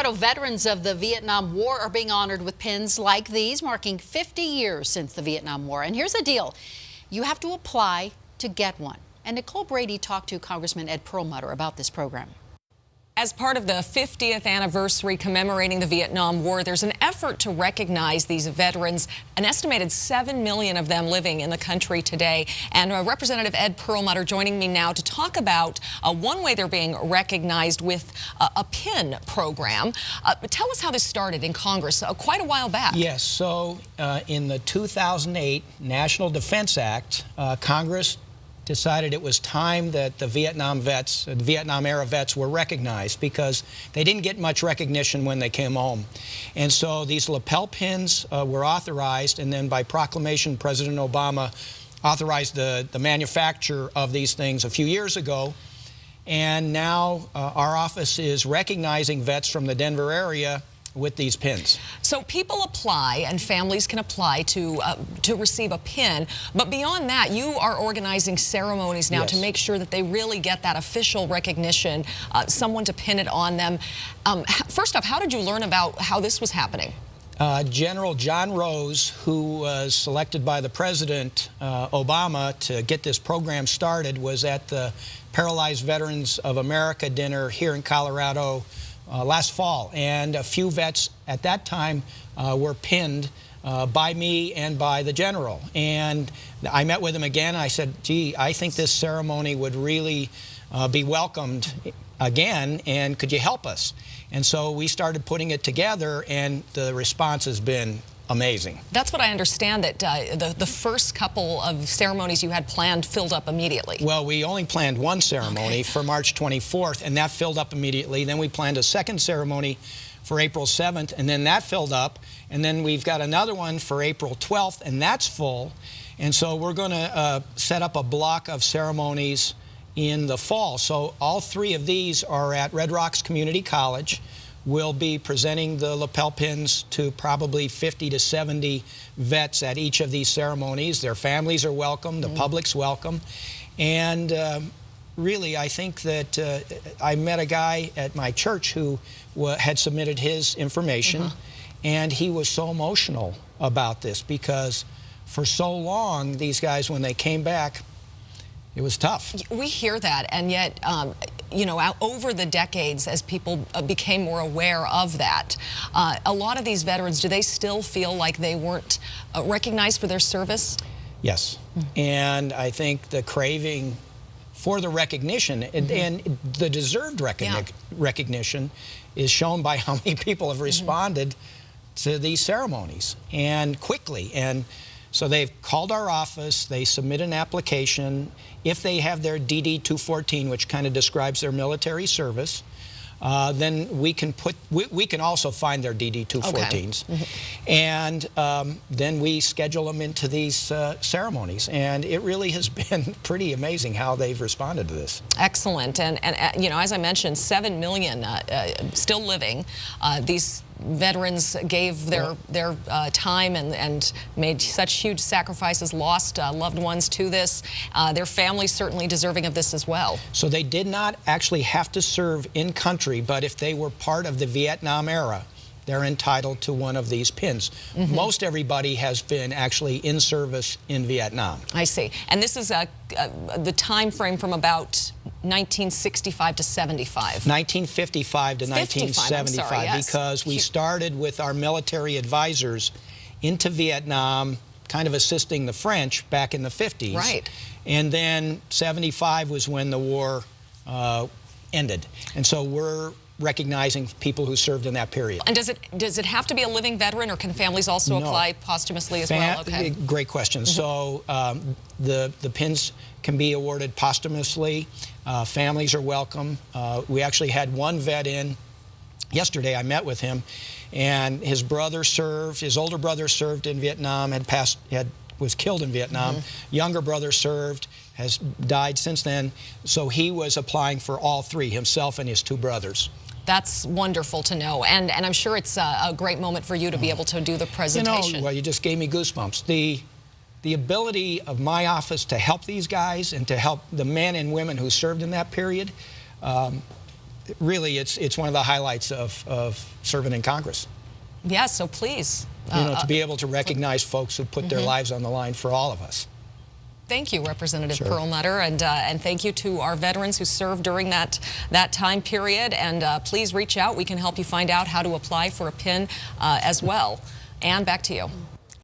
Colorado veterans of the Vietnam War are being honored with pins like these, marking 50 years since the Vietnam War. And here's the deal. You have to apply to get one. And Nicole Brady talked to Congressman Ed Perlmutter about this program. As part of the 50th anniversary commemorating the Vietnam War, there's an effort to recognize these veterans, an estimated 7 million of them living in the country today. And Representative Ed Perlmutter joining me now to talk about one way they're being recognized with a pin program. Tell us how this started in Congress quite a while back. Yes, so in the 2008 National Defense Act, Congress decided it was time that the Vietnam vets, the Vietnam-era vets, were recognized because they didn't get much recognition when they came home. And so these lapel pins were authorized, and then by proclamation, President Obama authorized the manufacture of these things a few years ago. And now our office is recognizing vets from the Denver area with these pins. So people apply, and families can apply to receive a pin. But beyond that, you are organizing ceremonies now to make sure that they really get that official recognition, someone to pin it on them. First off, how did you learn about how this was happening? General John Rose, who was selected by the President Obama to get this program started, was at the Paralyzed Veterans of America dinner here in Colorado last fall, and a few vets at that time were pinned by me and by the general. And I met with him again. I said, gee, I think this ceremony would really be welcomed again, and could you help us? And so we started putting it together, and the response has been amazing. That's what I understand, that the first couple of ceremonies you had planned filled up immediately. Well, we only planned one ceremony for March 24th, and that filled up immediately. Then we planned a second ceremony for April 7th, and then that filled up. And then we've got another one for April 12th, and that's full. And so we're going to set up a block of ceremonies in the fall. So all three of these are at Red Rocks Community College. We'll be presenting the lapel pins to probably 50 to 70 vets at each of these ceremonies. Their families are welcome, the public's welcome. And really, I think that I met a guy at my church who had submitted his information, and he was so emotional about this because for so long, these guys, when they came back, it was tough. We hear that, and yet, you know, over the decades, as people became more aware of that, a lot of these veterans, do they still feel like they weren't recognized for their service? Yes, and I think the craving for the recognition and the deserved recognition is shown by how many people have responded to these ceremonies, and quickly. And so they've called our office, they submit an application. If they have their DD-214, which kind of describes their military service, then we can also find their DD-214s. And then we schedule them into these ceremonies. And it really has been pretty amazing how they've responded to this. Excellent. And you know, as I mentioned, 7 million still living. These veterans gave their time and made such huge sacrifices, lost loved ones to this. Their families certainly deserving of this as well. So they did not actually have to serve in country, but if they were part of the Vietnam era, they're entitled to one of these pins. Most everybody has been actually in service in Vietnam. I see. And this is the time frame from about 1965 to 75. 1955 to 1975, sorry, yes. Because we started with our military advisors into Vietnam, kind of assisting the French back in the 50s. Right. And then 75 was when the war ended. And so we're recognizing people who served in that period. And does it have to be a living veteran, or can families also apply posthumously as well? Okay. Great question. So the pins can be awarded posthumously. Families are welcome. We actually had one vet in yesterday. I met with him, and his brother served. His older brother served in Vietnam, was killed in Vietnam. Younger brother served, has died since then. So he was applying for all three, himself and his two brothers. That's wonderful to know, and I'm sure it's a great moment for you to be able to do the presentation. You know, well, you just gave me goosebumps. The ability of my office to help these guys and to help the men and women who served in that period, really, it's one of the highlights of serving in Congress. Yes, so please. To be able to recognize folks who put their lives on the line for all of us. Thank you, Representative Sure. Perlmutter, and thank you to our veterans who served during that time period. And please reach out. We can help you find out how to apply for a pin as well. Ann, back to you.